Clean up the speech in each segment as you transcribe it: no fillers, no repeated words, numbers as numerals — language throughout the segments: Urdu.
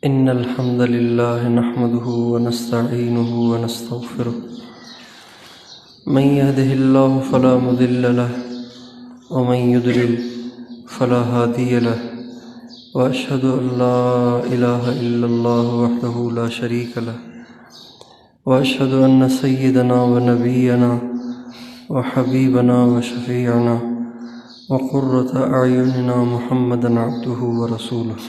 إن الحمد لله نحمده ونستعينه ونستغفره من يهده الله فلا مضل له ومن يضلل فلا هادي له وأشهد أن لا إله إلا الله وحده لا شريك له وأشهد أن سيدنا ونبينا وحبيبنا وشفيعنا وقرة أعيننا محمدا عبده ورسوله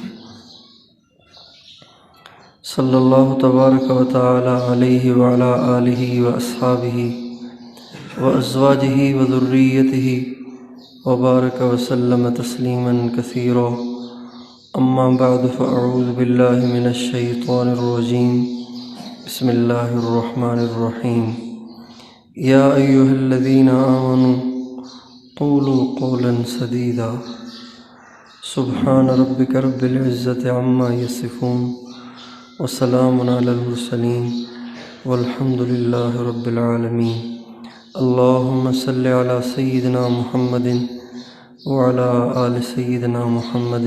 صلی اللہ تبارک و تعالی علیہ وعلی آلہ واصحابہ وازواجہ وذریتہ وبارک وسلم تسلیما کثیرا اما بعد فاعوذ باللہ من الشیطان الرجیم بسم اللہ الرحمن الرحیم یا ایہا الذین آمنوا قولوا قولا سدیدا سبحان ربک رب العزة عما یصفون وسلام علی المرسلین والحمد للہ رب العالمین اللہم صل علی سیدنا محمد وعلی آل سیدنا محمد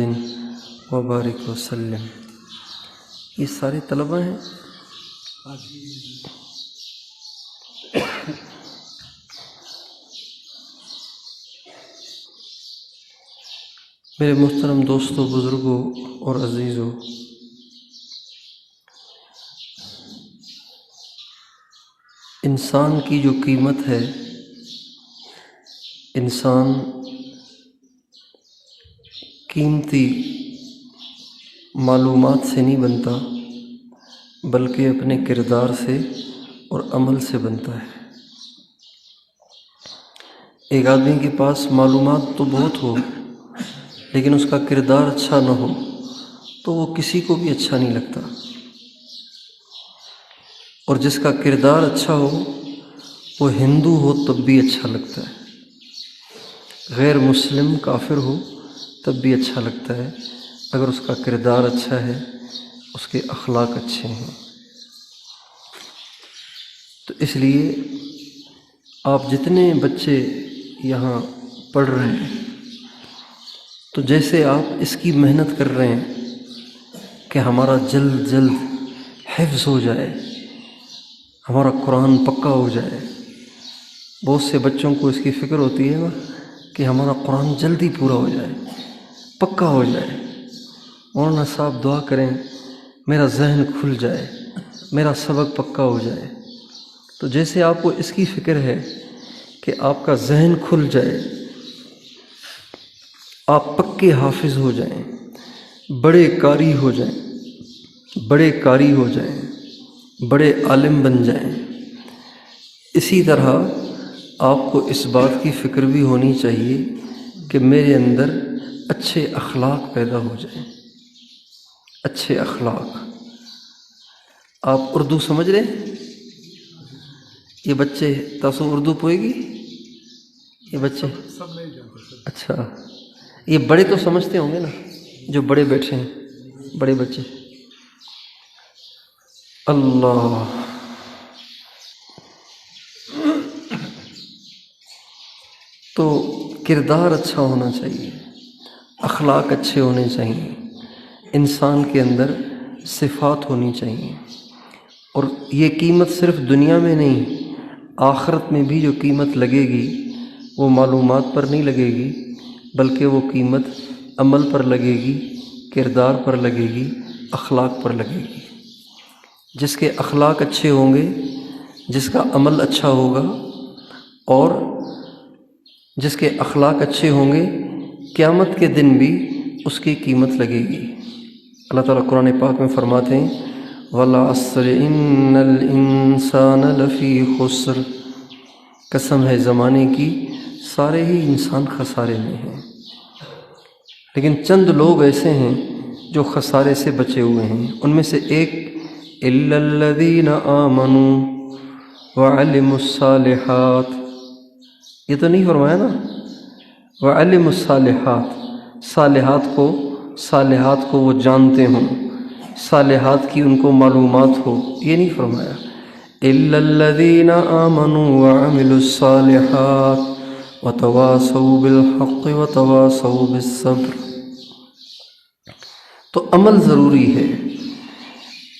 وبارک وسلم۔ یہ سارے طلبہ ہیں؟ میرے محترم دوستوں، بزرگوں اور عزیزوں، انسان کی جو قیمت ہے، انسان قیمتی معلومات سے نہیں بنتا بلکہ اپنے کردار سے اور عمل سے بنتا ہے۔ ایک آدمی کے پاس معلومات تو بہت ہو لیکن اس کا کردار اچھا نہ ہو تو وہ کسی کو بھی اچھا نہیں لگتا، اور جس کا کردار اچھا ہو وہ ہندو ہو تب بھی اچھا لگتا ہے، غیر مسلم کافر ہو تب بھی اچھا لگتا ہے اگر اس کا کردار اچھا ہے، اس کے اخلاق اچھے ہیں۔ تو اس لیے آپ جتنے بچے یہاں پڑھ رہے ہیں تو جیسے آپ اس کی محنت کر رہے ہیں کہ ہمارا جلد جلد حفظ ہو جائے، ہمارا قرآن پکا ہو جائے۔ بہت سے بچوں کو اس کی فکر ہوتی ہے نا کہ ہمارا قرآن جلدی پورا ہو جائے، پکا ہو جائے۔ مولانا صاحب دعا کریں میرا ذہن کھل جائے، میرا سبق پکا ہو جائے۔ تو جیسے آپ کو اس کی فکر ہے کہ آپ کا ذہن کھل جائے، آپ پکے حافظ ہو جائیں، بڑے قاری ہو جائیں، بڑے قاری ہو جائیں، بڑے عالم بن جائیں، اسی طرح آپ کو اس بات کی فکر بھی ہونی چاہیے کہ میرے اندر اچھے اخلاق پیدا ہو جائیں، اچھے اخلاق۔ آپ اردو سمجھ رہے ہیں؟ یہ بچے تاسو اردو پوئے گی؟ یہ بچے سب نہیں جانتے سر۔ اچھا، یہ بڑے تو سمجھتے ہوں گے نا، جو بڑے بیٹھے ہیں، بڑے بچے۔ اللہ، تو کردار اچھا ہونا چاہیے، اخلاق اچھے ہونے چاہیے، انسان کے اندر صفات ہونی چاہیے، اور یہ قیمت صرف دنیا میں نہیں، آخرت میں بھی جو قیمت لگے گی وہ معلومات پر نہیں لگے گی بلکہ وہ قیمت عمل پر لگے گی، کردار پر لگے گی، اخلاق پر لگے گی۔ جس کے اخلاق اچھے ہوں گے، جس کا عمل اچھا ہوگا، اور جس کے اخلاق اچھے ہوں گے، قیامت کے دن بھی اس کی قیمت لگے گی۔ اللہ تعالیٰ قرآن پاک میں فرماتے ہیں وَالْعَصْرِ إِنَّ الْإِنسَانَ لَفِي خُسْرٍ، قسم ہے زمانے کی، سارے ہی انسان خسارے میں ہیں، لیکن چند لوگ ایسے ہیں جو خسارے سے بچے ہوئے ہیں۔ ان میں سے ایک إِلَّا الَّذِينَ آمَنُوا وَعَلِمُوا الصَّالِحَاتِ، یہ تو نہیں فرمایا نا وَعَلِمُوا الصَّالِحَاتِ، صالحات کو وہ جانتے ہوں، صالحات کی ان کو معلومات ہو، یہ نہیں فرمایا۔ إِلَّا الَّذِينَ آمَنُوا وَعَمِلُوا الصَّالِحَاتِ وَتَوَاصَوْا بِالْحَقِّ وَتَوَاصَوْا بِالصَّبْرِ۔ تو عمل ضروری ہے،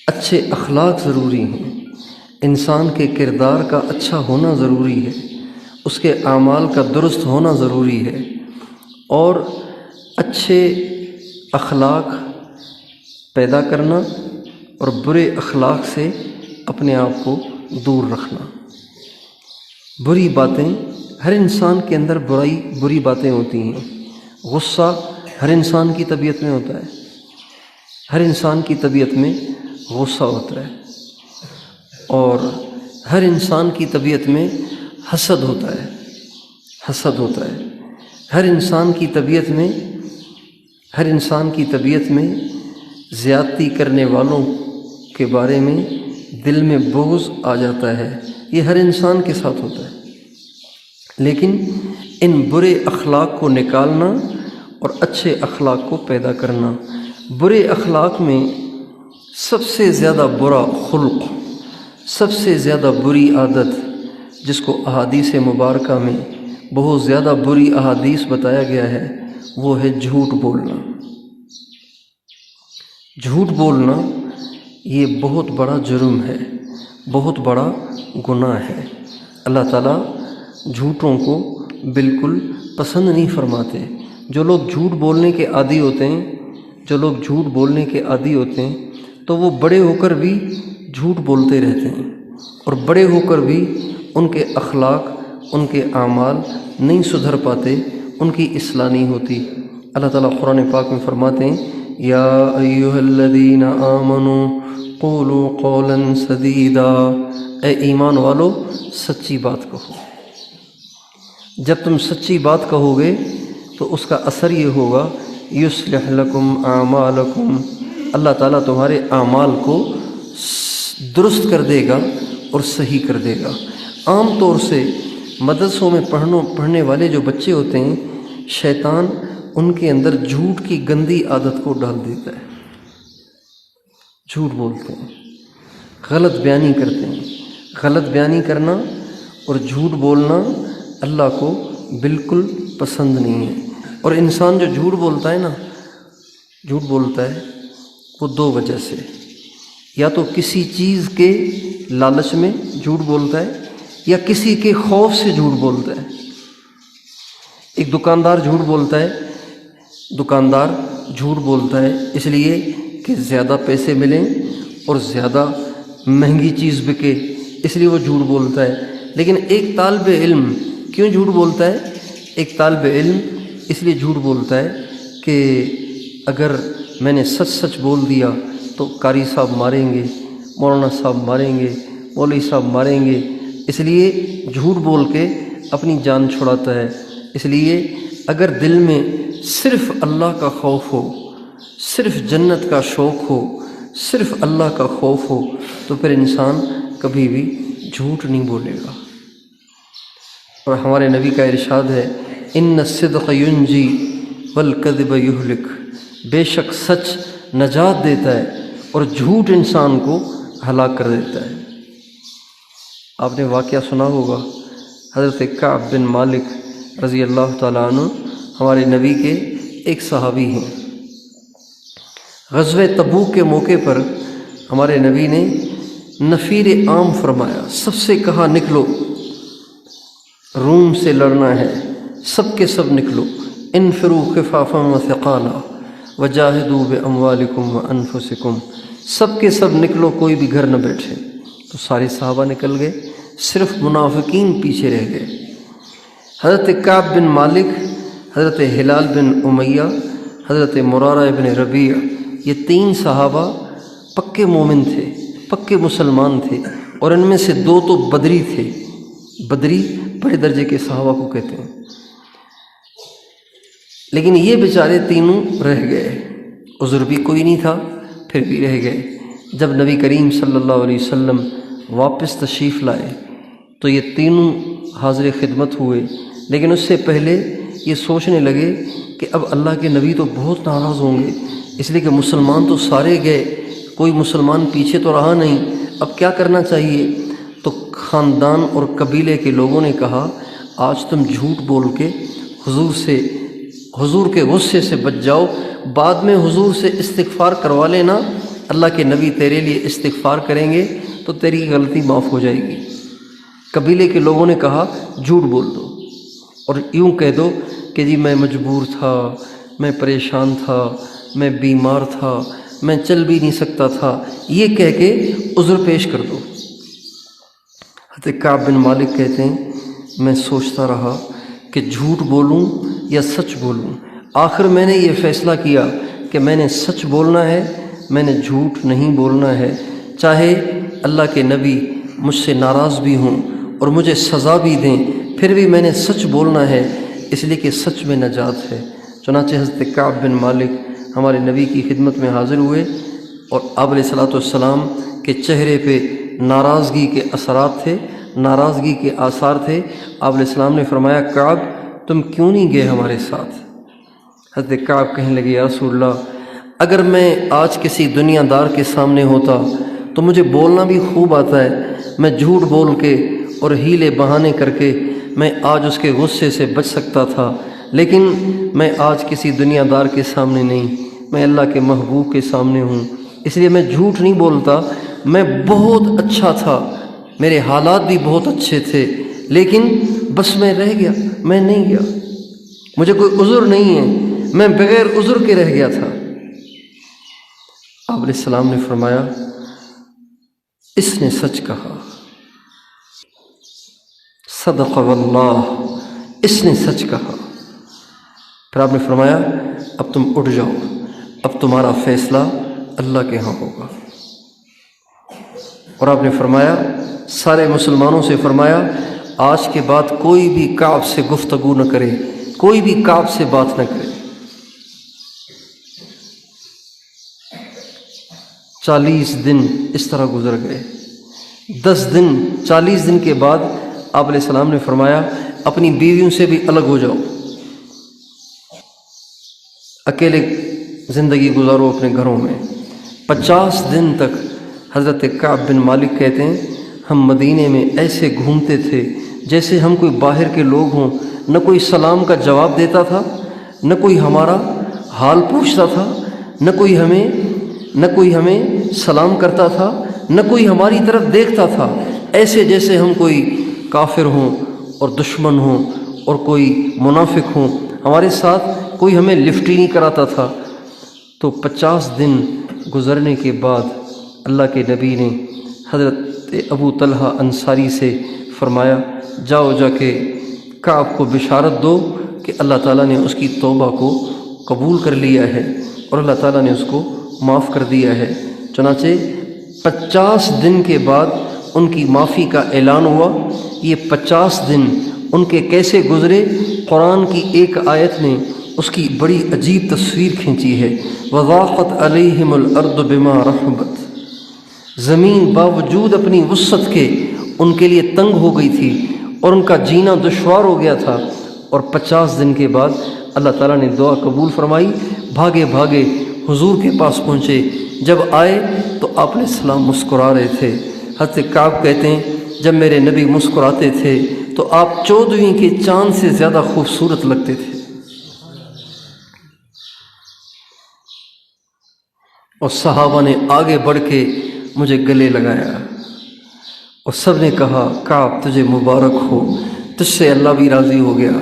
اچھے اخلاق ضروری ہیں، انسان کے کردار کا اچھا ہونا ضروری ہے، اس کے اعمال کا درست ہونا ضروری ہے، اور اچھے اخلاق پیدا کرنا اور برے اخلاق سے اپنے آپ کو دور رکھنا۔ بری باتیں، ہر انسان کے اندر بری باتیں ہوتی ہیں۔ غصہ ہر انسان کی طبیعت میں ہوتا ہے، ہر انسان کی طبیعت میں غصہ ہوتا ہے، اور ہر انسان کی طبیعت میں حسد ہوتا ہے، ہر انسان کی طبیعت میں زیادتی کرنے والوں کے بارے میں دل میں بغض آ جاتا ہے، یہ ہر انسان کے ساتھ ہوتا ہے۔ لیکن ان برے اخلاق کو نکالنا اور اچھے اخلاق کو پیدا کرنا۔ برے اخلاق میں سب سے زیادہ برا خلق، سب سے زیادہ بری عادت، جس کو احادیث مبارکہ میں بہت زیادہ بری احادیث بتایا گیا ہے، وہ ہے جھوٹ بولنا۔ جھوٹ بولنا یہ بہت بڑا جرم ہے، بہت بڑا گناہ ہے۔ اللہ تعالیٰ جھوٹوں کو بالکل پسند نہیں فرماتے۔ جو لوگ جھوٹ بولنے کے عادی ہوتے ہیں تو وہ بڑے ہو کر بھی جھوٹ بولتے رہتے ہیں، اور بڑے ہو کر بھی ان کے اخلاق، ان کے اعمال نہیں سدھر پاتے، ان کی اصلاح نہیں ہوتی۔ اللہ تعالیٰ قرآن پاک میں فرماتے ہیں، یا ایھا الذین آمنوا قولوا قولا سدیدا، اے ایمان والو سچی بات کہو۔ جب تم سچی بات کہو گے تو اس کا اثر یہ ہوگا، یصلح لکم اعمالکم، اللہ تعالیٰ تمہارے اعمال کو درست کر دے گا اور صحیح کر دے گا۔ عام طور سے مدرسوں میں پڑھنے والے جو بچے ہوتے ہیں، شیطان ان کے اندر جھوٹ کی گندی عادت کو ڈال دیتا ہے۔ جھوٹ بولتے ہیں، غلط بیانی کرتے ہیں۔ غلط بیانی کرنا اور جھوٹ بولنا اللہ کو بالکل پسند نہیں ہے۔ اور انسان جو جھوٹ بولتا ہے وہ دو وجہ سے، یا تو کسی چیز کے لالچ میں جھوٹ بولتا ہے، یا کسی کے خوف سے جھوٹ بولتا ہے۔ ایک دکاندار جھوٹ بولتا ہے اس لیے کہ زیادہ پیسے ملیں اور زیادہ مہنگی چیز بکے، اس لیے وہ جھوٹ بولتا ہے۔ لیکن ایک طالب علم کیوں جھوٹ بولتا ہے؟ ایک طالب علم اس لیے جھوٹ بولتا ہے کہ اگر میں نے سچ بول دیا تو قاری صاحب ماریں گے، مولانا صاحب ماریں گے، مولوی صاحب ماریں گے، اس لیے جھوٹ بول کے اپنی جان چھڑاتا ہے۔ اس لیے اگر دل میں صرف اللہ کا خوف ہو، صرف جنت کا شوق ہو، صرف اللہ کا خوف ہو، تو پھر انسان کبھی بھی جھوٹ نہیں بولے گا۔ اور ہمارے نبی کا ارشاد ہے، ان الصدق ینجی والکذب یہلک، بے شک سچ نجات دیتا ہے اور جھوٹ انسان کو ہلاک کر دیتا ہے۔ آپ نے واقعہ سنا ہوگا، حضرت کعب بن مالک رضی اللہ تعالیٰ عنہ ہمارے نبی کے ایک صحابی ہیں۔ غزوہ تبوک کے موقع پر ہمارے نبی نے نفیر عام فرمایا، سب سے کہا نکلو، روم سے لڑنا ہے، سب کے سب نکلو، انفروا خفافا وثقالا وجاہدوا باموالکم وانفسکم، سب کے سب نکلو، کوئی بھی گھر نہ بیٹھے۔ تو سارے صحابہ نکل گئے، صرف منافقین پیچھے رہ گئے۔ حضرت کعب بن مالک، حضرت ہلال بن امیہ، حضرت مرارہ بن ربیع، یہ تین صحابہ پکے مومن تھے، پکے مسلمان تھے، اور ان میں سے دو تو بدری تھے۔ بدری بڑے درجے کے صحابہ کو کہتے ہیں۔ لیکن یہ بیچارے تینوں رہ گئے، عذر بھی کوئی نہیں تھا، پھر بھی رہ گئے۔ جب نبی کریم صلی اللہ علیہ وسلم واپس تشریف لائے تو یہ تینوں حاضر خدمت ہوئے، لیکن اس سے پہلے یہ سوچنے لگے کہ اب اللہ کے نبی تو بہت ناراض ہوں گے، اس لیے کہ مسلمان تو سارے گئے، کوئی مسلمان پیچھے تو رہا نہیں، اب کیا کرنا چاہیے؟ تو خاندان اور قبیلے کے لوگوں نے کہا، آج تم جھوٹ بول کے حضور کے غصے سے بچ جاؤ، بعد میں حضور سے استغفار کروا لینا، اللہ کے نبی تیرے لیے استغفار کریں گے تو تیری غلطی معاف ہو جائے گی۔ قبیلے کے لوگوں نے کہا جھوٹ بول دو اور یوں کہہ دو کہ جی میں مجبور تھا، میں پریشان تھا، میں بیمار تھا، میں چل بھی نہیں سکتا تھا، یہ کہہ کے عذر پیش کر دو۔ حضرت کعب بن مالک کہتے ہیں میں سوچتا رہا کہ جھوٹ بولوں یا سچ بولوں۔ آخر میں نے یہ فیصلہ کیا کہ میں نے سچ بولنا ہے، میں نے جھوٹ نہیں بولنا ہے، چاہے اللہ کے نبی مجھ سے ناراض بھی ہوں اور مجھے سزا بھی دیں، پھر بھی میں نے سچ بولنا ہے، اس لیے کہ سچ میں نجات ہے۔ چنانچہ حضرت کعب بن مالک ہمارے نبی کی خدمت میں حاضر ہوئے اور آپ علیہ الصلوۃ والسلام کے چہرے پہ ناراضگی کے اثرات تھے، ناراضگی کے آثار تھے۔ آپ علیہ السلام نے فرمایا کعب تم کیوں نہیں گئے ہمارے ساتھ؟ حضرت کعب کہنے لگے یا رسول اللہ اگر میں آج کسی دنیا دار کے سامنے ہوتا تو مجھے بولنا بھی خوب آتا ہے، میں جھوٹ بول کے اور ہیلے بہانے کر کے میں آج اس کے غصے سے بچ سکتا تھا، لیکن میں آج کسی دنیا دار کے سامنے نہیں، میں اللہ کے محبوب کے سامنے ہوں، اس لیے میں جھوٹ نہیں بولتا۔ میں بہت اچھا تھا، میرے حالات بھی بہت اچھے تھے، لیکن بس میں رہ گیا، میں نہیں گیا، مجھے کوئی عذر نہیں ہے، میں بغیر عذر کے رہ گیا تھا۔ آپ علیہ السلام نے فرمایا اس نے سچ کہا، صدق واللہ، اس نے سچ کہا۔ پھر آپ نے فرمایا اب تم اٹھ جاؤ، اب تمہارا فیصلہ اللہ کے ہاں ہوگا۔ اور آپ نے فرمایا سارے مسلمانوں سے فرمایا آج کے بعد کوئی بھی کعب سے گفتگو نہ کرے، کوئی بھی کعب سے بات نہ کرے۔ 40 دن اس طرح گزر گئے۔ 10 دن 40 دن کے بعد آپ علیہ السلام نے فرمایا اپنی بیویوں سے بھی الگ ہو جاؤ، اکیلے زندگی گزارو اپنے گھروں میں۔ 50 دن تک حضرت کعب بن مالک کہتے ہیں ہم مدینے میں ایسے گھومتے تھے جیسے ہم کوئی باہر کے لوگ ہوں، نہ کوئی سلام کا جواب دیتا تھا، نہ کوئی ہمارا حال پوچھتا تھا، نہ کوئی ہمیں سلام کرتا تھا، نہ کوئی ہماری طرف دیکھتا تھا، ایسے جیسے ہم کوئی کافر ہوں اور دشمن ہوں اور کوئی منافق ہوں، ہمارے ساتھ کوئی ہمیں لفٹ ہی نہیں کراتا تھا۔ تو 50 دن گزرنے کے بعد اللہ کے نبی نے حضرت ابو طلحہ انصاری سے فرمایا جاؤ جا کے کعب کو بشارت دو کہ اللہ تعالیٰ نے اس کی توبہ کو قبول کر لیا ہے اور اللہ تعالیٰ نے اس کو معاف کر دیا ہے۔ چنانچہ 50 دن کے بعد ان کی معافی کا اعلان ہوا۔ یہ 50 دن ان کے کیسے گزرے، قرآن کی ایک آیت نے اس کی بڑی عجیب تصویر کھینچی ہے۔ وَضَاقَتْ عَلَيْهِمُ الْأَرْضُ بِمَا رَحُبَتْ، زمین باوجود اپنی وسعت کے ان کے لیے تنگ ہو گئی تھی اور ان کا جینا دشوار ہو گیا تھا، اور 50 دن کے بعد اللہ تعالیٰ نے دعا قبول فرمائی۔ بھاگے بھاگے حضور کے پاس پہنچے، جب آئے تو آپ علیہ السلام مسکرا رہے تھے۔ حضرت کعب کہتے ہیں جب میرے نبی مسکراتے تھے تو آپ 14ویں کے چاند سے زیادہ خوبصورت لگتے تھے۔ اور صحابہ نے آگے بڑھ کے مجھے گلے لگایا اور سب نے کہا کعب تجھے مبارک ہو، تجھ سے اللہ بھی راضی ہو گیا،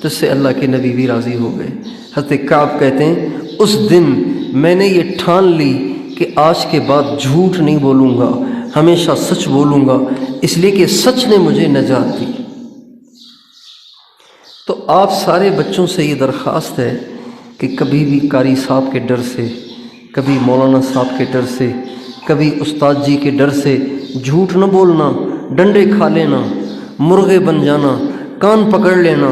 تجھ سے اللہ کے نبی بھی راضی ہو گئے۔ حضرت کعب کہتے ہیں اس دن میں نے یہ ٹھان لی کہ آج کے بعد جھوٹ نہیں بولوں گا، ہمیشہ سچ بولوں گا، اس لیے کہ سچ نے مجھے نجات دی۔ تو آپ سارے بچوں سے یہ درخواست ہے کہ کبھی بھی قاری صاحب کے ڈر سے، کبھی مولانا صاحب کے ڈر سے، کبھی استاد جی کے ڈر سے جھوٹ نہ بولنا، ڈنڈے کھا لینا، مرغے بن جانا، کان پکڑ لینا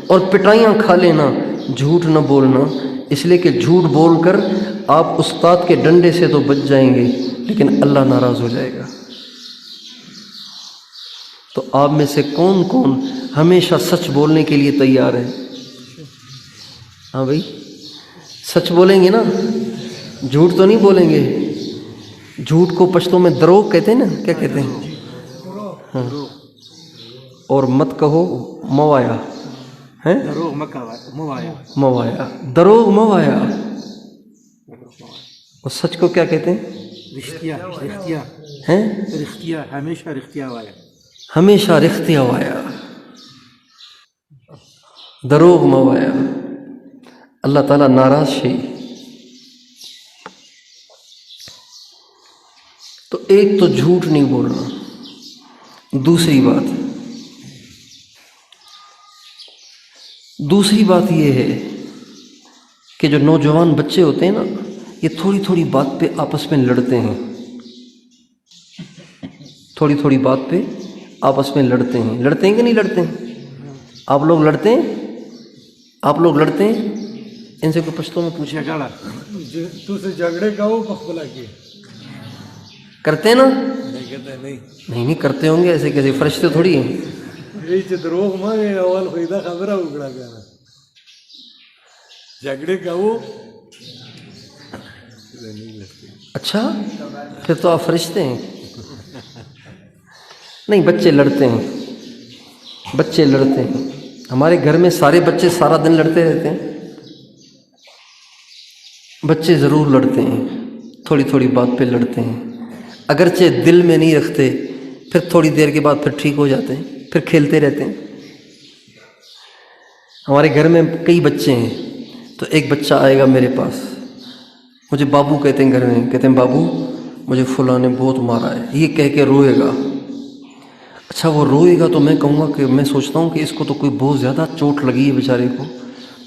اور پٹائیاں کھا لینا، جھوٹ نہ بولنا، اس لیے کہ جھوٹ بول کر آپ استاد کے ڈنڈے سے تو بچ جائیں گے لیکن اللہ ناراض ہو جائے گا۔ تو آپ میں سے کون کون ہمیشہ سچ بولنے کے لیے تیار ہے؟ ہاں بھائی سچ بولیں گے نا، جھوٹ تو نہیں بولیں گے۔ جھوٹ کو پشتوں میں دروغ کہتے ہیں نا، کیا کہتے ہیں؟ ہاں، اور مت کہو موایا ہے، موایا، دروغ موایا۔ اور سچ کو کیا کہتے ہیں؟ ہیں ہمیشہ رختیا وایا دروغ موایا اللہ تعالیٰ ناراض شئی. تو ایک تو جھوٹ نہیں بولنا. دوسری بات یہ ہے کہ جو نوجوان بچے ہوتے ہیں نا، یہ تھوڑی تھوڑی بات پہ آپس میں لڑتے ہیں. تھوڑی تھوڑی بات پہ آپس میں لڑتے ہیں. لڑتے ہیں کہ نہیں لڑتے ہیں؟ آپ لوگ لڑتے ہیں؟ آپ لوگ لڑتے ہیں؟ ان سے کوئی پشتوں میں پوچھے گا تو سے جھگڑے کا وہ پخلا کے کرتے ہیں نا؟ نہیں نہیں کرتے ہوں گے، ایسے کیسے فرشتے تھوڑی ہیں. یہی دروغ ماں اول فائدہ خبر اگڑا گیا جھگڑے کا وہ. اچھا پھر تو آپ فرشتے ہیں. نہیں، بچے لڑتے ہیں. بچے لڑتے ہیں. ہمارے گھر میں سارے بچے سارا دن لڑتے رہتے ہیں. بچے ضرور لڑتے ہیں، تھوڑی تھوڑی بات پہ لڑتے ہیں. اگرچہ دل میں نہیں رکھتے، پھر تھوڑی دیر کے بعد پھر ٹھیک ہو جاتے ہیں، پھر کھیلتے رہتے ہیں. ہمارے گھر میں کئی بچے ہیں، تو ایک بچہ آئے گا میرے پاس، مجھے بابو کہتے ہیں. گھر میں کہتے ہیں بابو مجھے فلاں نے بہت مارا ہے، یہ کہہ کے روئے گا. اچھا وہ روئے گا تو میں کہوں گا کہ میں سوچتا ہوں کہ اس کو تو کوئی بہت زیادہ چوٹ لگی ہے بیچارے کو،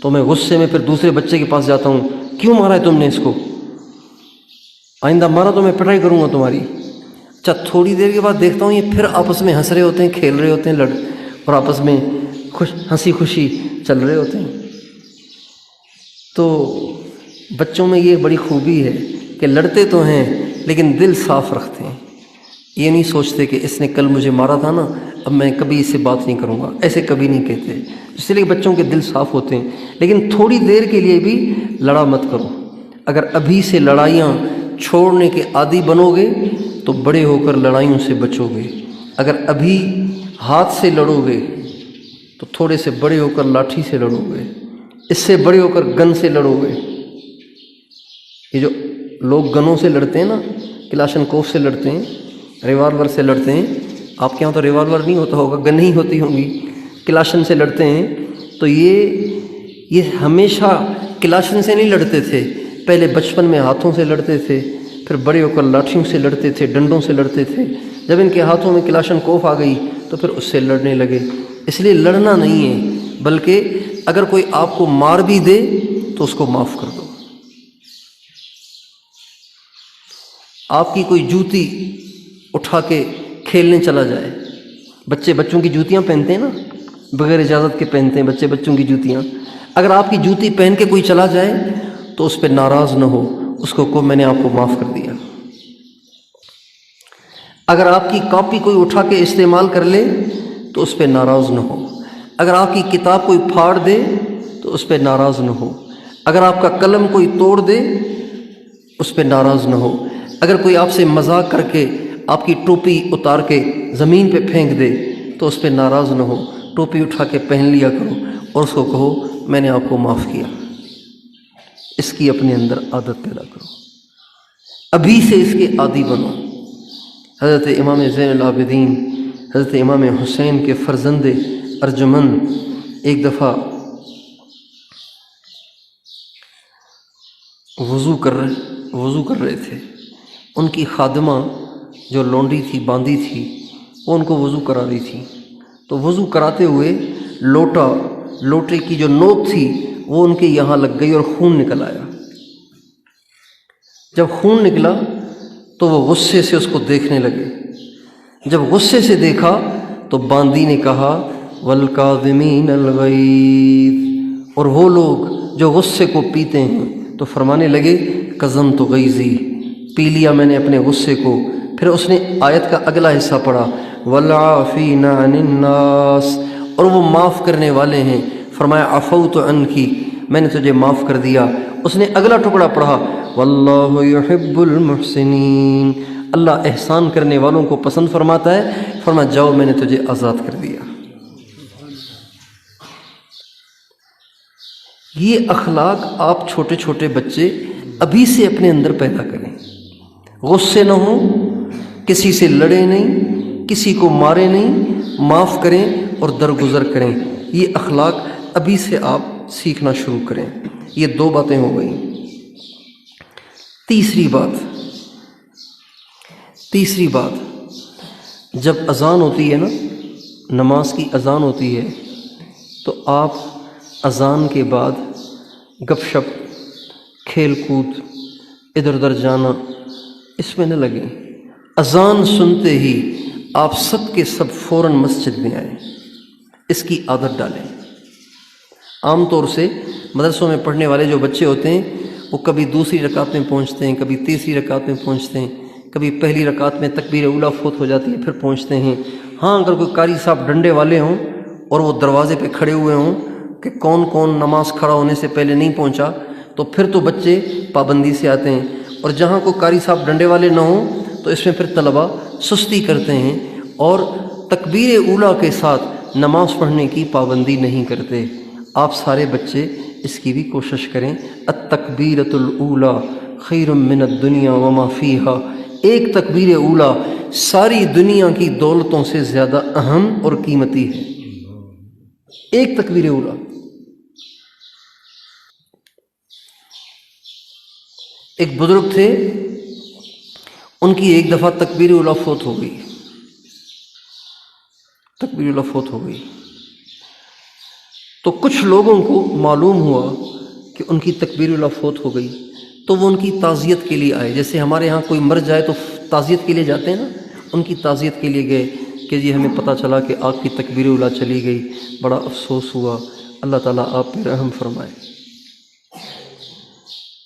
تو میں غصے میں پھر دوسرے بچے کے پاس جاتا ہوں، کیوں مارا ہے تم نے اس کو؟ آئندہ مارا تو میں پٹائی کروں گا تمہاری. اچھا تھوڑی دیر کے بعد دیکھتا ہوں یہ پھر آپس میں ہنس رہے ہوتے ہیں، کھیل رہے ہوتے ہیں، اور آپس میں ہنسی خوشی چل رہے ہوتے ہیں. تو بچوں میں یہ بڑی خوبی ہے کہ لڑتے تو ہیں لیکن دل صاف رکھتے ہیں. یہ نہیں سوچتے کہ اس نے کل مجھے مارا تھا نا، اب میں کبھی اس سے بات نہیں کروں گا، ایسے کبھی نہیں کہتے. اس لیے بچوں کے دل صاف ہوتے ہیں. لیکن تھوڑی دیر کے لیے بھی لڑا مت کرو. اگر ابھی سے لڑائیاں چھوڑنے کے عادی بنو گے تو بڑے ہو کر لڑائیوں سے بچو گے. اگر ابھی ہاتھ سے لڑو گے تو تھوڑے سے بڑے ہو کر لاٹھی سے لڑو گے، اس سے بڑے ہو کر گن سے لڑو گے. یہ جو لوگ گنوں سے لڑتے ہیں نا، کلاشن کوف سے لڑتے ہیں، ریوالور سے لڑتے ہیں. آپ کے یہاں تو ریوالور نہیں ہوتا ہوگا، گن ہی ہوتی ہوں گی. کلاشن سے لڑتے ہیں تو یہ ہمیشہ کلاشن سے نہیں لڑتے تھے. پہلے بچپن میں ہاتھوں سے لڑتے تھے، پھر بڑے ہو کر لاٹھیوں سے لڑتے تھے، ڈنڈوں سے لڑتے تھے. جب ان کے ہاتھوں میں کلاشن کوف آ گئی تو پھر اس سے لڑنے لگے. اس لیے لڑنا نہیں ہے، بلکہ اگر کوئی آپ کو مار بھی دے تو اس کو معاف کر دو. آپ کی کوئی جوتی اٹھا کے کھیلنے چلا جائے، بچوں کی جوتیاں پہنتے ہیں نا، بغیر اجازت کے پہنتے ہیں بچے بچوں کی جوتیاں. اگر آپ کی جوتی پہن کے کوئی چلا جائے تو اس پہ ناراض نہ ہو، اس کو میں نے آپ کو معاف کر دیا. اگر آپ کی کاپی کوئی اٹھا کے استعمال کر لے تو اس پہ ناراض نہ ہو. اگر آپ کی کتاب کوئی پھاڑ دے تو اس پہ ناراض نہ ہو. اگر آپ کا قلم کوئی توڑ دے اس پہ ناراض نہ ہو. اگر کوئی آپ سے مذاق کر کے آپ کی ٹوپی اتار کے زمین پہ پھینک دے تو اس پہ ناراض نہ ہو. ٹوپی اٹھا کے پہن لیا کرو اور اس کو کہو میں نے آپ کو معاف کیا. اس کی اپنے اندر عادت پیدا کرو، ابھی سے اس کے عادی بنو. حضرت امام زین العابدین حضرت امام حسین کے فرزند ارجمند ایک دفعہ وضو کر رہے تھے. ان کی خادمہ جو لونڈی تھی، باندھی تھی، وہ ان کو وضو کرا رہی تھی. تو وضو کراتے ہوئے لوٹے کی جو نوک تھی وہ ان کے یہاں لگ گئی اور خون نکل آیا. جب خون نکلا تو وہ غصے سے اس کو دیکھنے لگے. جب غصے سے دیکھا تو باندی نے کہا والکاظمین الغیظ، اور وہ لوگ جو غصے کو پیتے ہیں تو فرمانے لگے قظمت غیظی، پی لیا میں نے اپنے غصے کو. پھر اس نے آیت کا اگلا حصہ پڑھا والعافین عن الناس، اور وہ معاف کرنے والے ہیں. فرمایا عفوت عنکی، میں نے تجھے معاف کر دیا. اس نے اگلا ٹکڑا پڑھا واللہ یحب المحسنین، اللہ احسان کرنے والوں کو پسند فرماتا ہے. فرمایا جاؤ میں نے تجھے آزاد کر دیا. یہ اخلاق آپ چھوٹے چھوٹے بچے ابھی سے اپنے اندر پیدا کریں. غصے نہ ہوں، کسی سے لڑے نہیں، کسی کو مارے نہیں، معاف کریں اور درگزر کریں۔ یہ اخلاق ابھی سے آپ سیکھنا شروع کریں۔ یہ 2 باتیں ہو گئیں۔ تیسری بات، جب اذان ہوتی ہے نا، نماز کی اذان ہوتی ہے، تو آپ اذان کے بعد گپ شپ، کھیل کود، ادھر ادھر جانا، اس میں نہ لگیں۔ اذان سنتے ہی آپ سب کے سب فوراً مسجد میں آئیں، اس کی عادت ڈالیں۔ عام طور سے مدرسوں میں پڑھنے والے جو بچے ہوتے ہیں وہ کبھی دوسری رکعت میں پہنچتے ہیں، کبھی تیسری رکعت میں پہنچتے ہیں، کبھی پہلی رکعت میں تکبیر اولیٰ فوت ہو جاتی ہے پھر پہنچتے ہیں۔ ہاں، اگر کوئی قاری صاحب ڈنڈے والے ہوں اور وہ دروازے پہ کھڑے ہوئے ہوں کہ کون کون نماز کھڑا ہونے سے پہلے نہیں پہنچا، تو پھر تو بچے پابندی سے آتے ہیں۔ اور جہاں کوئی قاری صاحب ڈنڈے والے نہ ہوں تو اس میں پھر طلبہ سستی کرتے ہیں اور تکبیر اولیٰ کے ساتھ نماز پڑھنے کی پابندی نہیں کرتے۔ آپ سارے بچے اس کی بھی کوشش کریں۔ التکبیرۃ الاولیٰ خیر من الدنیا وما فیہا، ایک تکبیر اولیٰ ساری دنیا کی دولتوں سے زیادہ اہم اور قیمتی ہے۔ ایک تکبیر اولیٰ۔ ایک بزرگ تھے، ان کی ایک دفعہ تکبیر اولیٰ فوت ہو گئی، تو کچھ لوگوں کو معلوم ہوا کہ ان کی تکبیر اولیٰ فوت ہو گئی، تو وہ ان کی تعزیت کے لیے آئے۔ جیسے ہمارے ہاں کوئی مر جائے تو تعزیت کے لیے جاتے ہیں نا، ان کی تعزیت کے لیے گئے کہ جی ہمیں پتہ چلا کہ آپ کی تکبیر اولیٰ چلی گئی، بڑا افسوس ہوا، اللہ تعالیٰ آپ پہ رحم فرمائے۔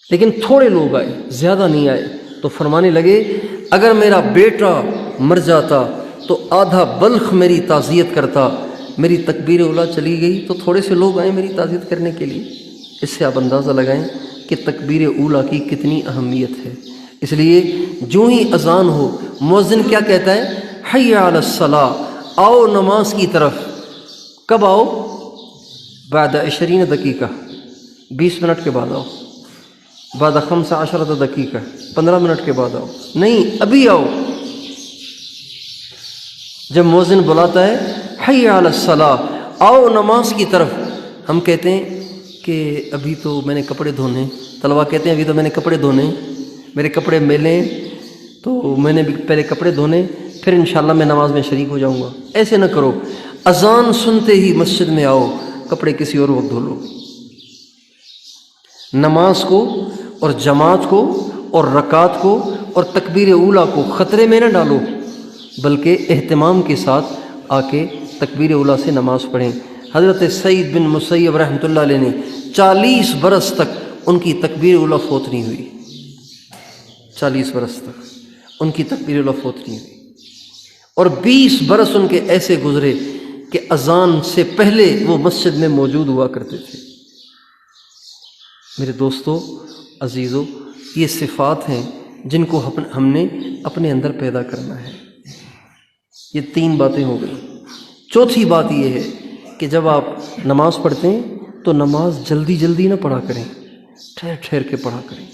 لیکن تھوڑے لوگ آئے، زیادہ نہیں آئے، تو فرمانے لگے اگر میرا بیٹا مر جاتا تو آدھا بلخ میری تعزیت کرتا، میری تکبیر اولیٰ چلی گئی تو تھوڑے سے لوگ آئے میری تعزیت کرنے کے لیے۔ اس سے آپ اندازہ لگائیں کہ تکبیر اولیٰ کی کتنی اہمیت ہے۔ اس لیے جو ہی اذان ہو، مؤذن کیا کہتا ہے؟ حی علی الصلاۃ، آؤ نماز کی طرف۔ کب آؤ؟ بعد 20 دقیقہ، 20 منٹ کے بعد آؤ۔ بعد 15 دقیقہ، 15 منٹ کے بعد آؤ، نہیں ابھی آؤ۔ جب مؤذن بلاتا ہے حی علی الصلاۃ، آؤ نماز کی طرف، ہم کہتے ہیں کہ ابھی تو میں نے کپڑے دھونے، طلبہ کہتے ہیں ابھی تو میں نے کپڑے دھونے، میرے کپڑے میلے تو میں نے بھی پہلے کپڑے دھونے، پھر انشاءاللہ میں نماز میں شریک ہو جاؤں گا۔ ایسے نہ کرو، اذان سنتے ہی مسجد میں آؤ، کپڑے کسی اور وقت دھو لو۔ نماز کو اور جماعت کو اور رکعت کو اور تکبیر اولیٰ کو خطرے میں نہ ڈالو، بلکہ اہتمام کے ساتھ آ کے تکبیر اولیٰ سے نماز پڑھیں۔ حضرت سعید بن مسیب رحمۃ اللہ علیہ نے 40 برس تک ان کی تکبیر اولیٰ فوت نہیں ہوئی، 40 برس تک ان کی تکبیر اولیٰ فوت نہیں ہوئی، اور 20 برس ان کے ایسے گزرے کہ اذان سے پہلے وہ مسجد میں موجود ہوا کرتے تھے۔ میرے دوستو، عزیزو، یہ صفات ہیں جن کو ہم نے اپنے اندر پیدا کرنا ہے۔ یہ 3 باتیں ہو گئی۔ چوتھی بات یہ ہے کہ جب آپ نماز پڑھتے ہیں تو نماز جلدی جلدی نہ پڑھا کریں، ٹھہر ٹھہر کے پڑھا کریں۔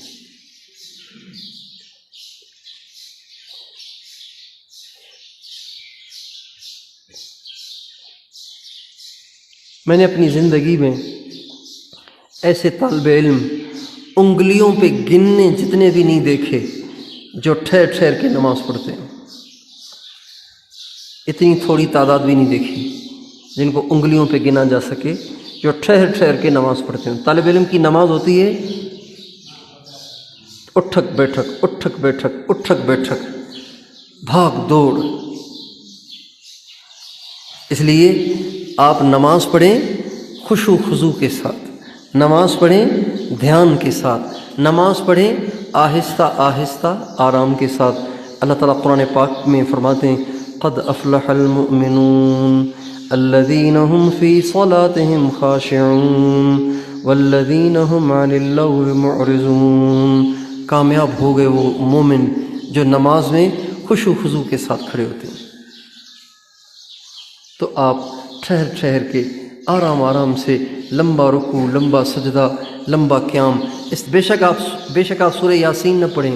میں نے اپنی زندگی میں ایسے طالب علم انگلیوں پہ گننے جتنے بھی نہیں دیکھے جو ٹھہر ٹھہر کے نماز پڑھتے ہیں، اتنی تھوڑی تعداد بھی نہیں دیکھی جن کو انگلیوں پہ گنا جا سکے جو ٹھہر ٹھہر کے نماز پڑھتے ہیں۔ طالب علم کی نماز ہوتی ہے اٹھک بیٹھک، اٹھک بیٹھک، اٹھک بیٹھک، بھاگ دوڑ۔ اس لیے آپ نماز پڑھیں خشوع و خضوع کے ساتھ، نماز پڑھیں دھیان کے ساتھ، نماز پڑھیں آہستہ آہستہ آرام کے ساتھ۔ اللہ تعالیٰ قرآن پاک میں فرماتے ہیں قد افلح المؤمنون الذین هم فی صلاتهم خاشعون والذین هم عن اللغو معرضون، کامیاب ہو گئے وہ مومن جو نماز میں خشوع و خضوع کے ساتھ کھڑے ہوتے ہیں۔ تو آپ ٹھہر ٹھہر کے آرام آرام سے لمبا رکوع، لمبا سجدہ، لمبا قیام، بے شک آپ سورہ یاسین نہ پڑھیں،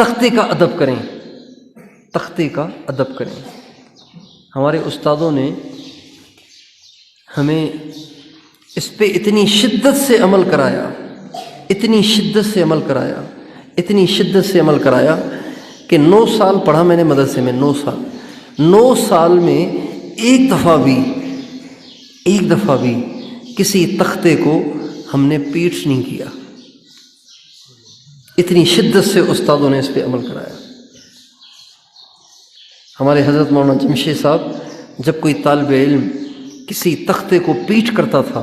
تختے کا ادب کریں، تختے کا ادب کریں۔ ہمارے استادوں نے ہمیں اس پہ اتنی شدت سے عمل کرایا، اتنی شدت سے عمل کرایا، اتنی شدت سے عمل کرایا کہ 9 سال پڑھا میں نے مدرسے میں، 9 سال میں ایک دفعہ بھی کسی تختے کو ہم نے پیٹ نہیں کیا، اتنی شدت سے استادوں نے اس پہ عمل کرایا۔ ہمارے حضرت مولانا جمشید صاحب جب کوئی طالب علم کسی تختے کو پیٹ کرتا تھا،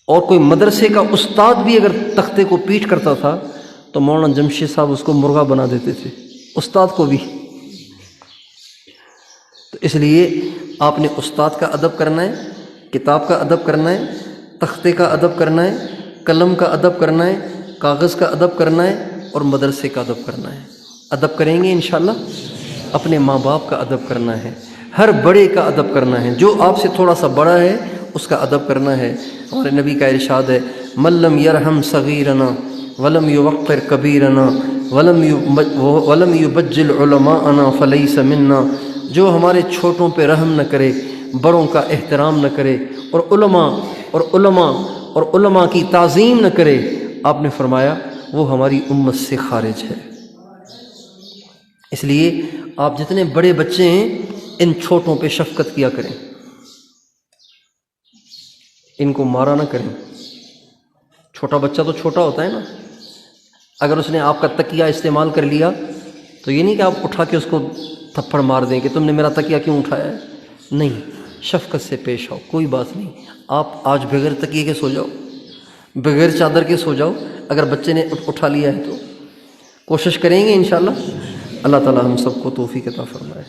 اور کوئی مدرسے کا استاد بھی اگر تختے کو پیٹ کرتا تھا تو مولانا جمشید صاحب اس کو مرغا بنا دیتے تھے، استاد کو بھی۔ تو اس لیے آپ نے استاد کا ادب کرنا ہے، کتاب کا ادب کرنا ہے، تختے کا ادب کرنا ہے، قلم کا ادب کرنا ہے، کاغذ کا ادب کرنا ہے، اور مدرسے کا ادب کرنا ہے۔ ادب کریں گے انشاءاللہ، اپنے ماں باپ کا ادب کرنا ہے، ہر بڑے کا ادب کرنا ہے، جو آپ سے تھوڑا سا بڑا ہے اس کا ادب کرنا ہے۔ ہمارے نبی کا ارشاد ہے، من لم یرحم صغیرنا ولم یوقر کبیرنا ولم یبجل علماءنا فلیس منا۔ جو ہمارے چھوٹوں پہ رحم نہ کرے، بڑوں کا احترام نہ کرے، اور علماء کی تعظیم نہ کرے، آپ نے فرمایا وہ ہماری امت سے خارج ہے۔ اس لیے آپ جتنے بڑے بچے ہیں ان چھوٹوں پہ شفقت کیا کریں، ان کو مارا نہ کریں۔ چھوٹا بچہ تو چھوٹا ہوتا ہے نا، اگر اس نے آپ کا تکیہ استعمال کر لیا تو یہ نہیں کہ آپ اٹھا کے اس کو تھپڑ مار دیں کہ تم نے میرا تکیہ کیوں اٹھایا ہے، نہیں، شفقت سے پیش آؤ، کوئی بات نہیں، آپ آج بغیر تکیے کے سو جاؤ، بغیر چادر کے سو جاؤ، اگر بچے نے اٹھا لیا ہے تو کوشش کریں گے انشاءاللہ۔ اللہ تعالی ہم سب کو توفیق عطا فرمائے۔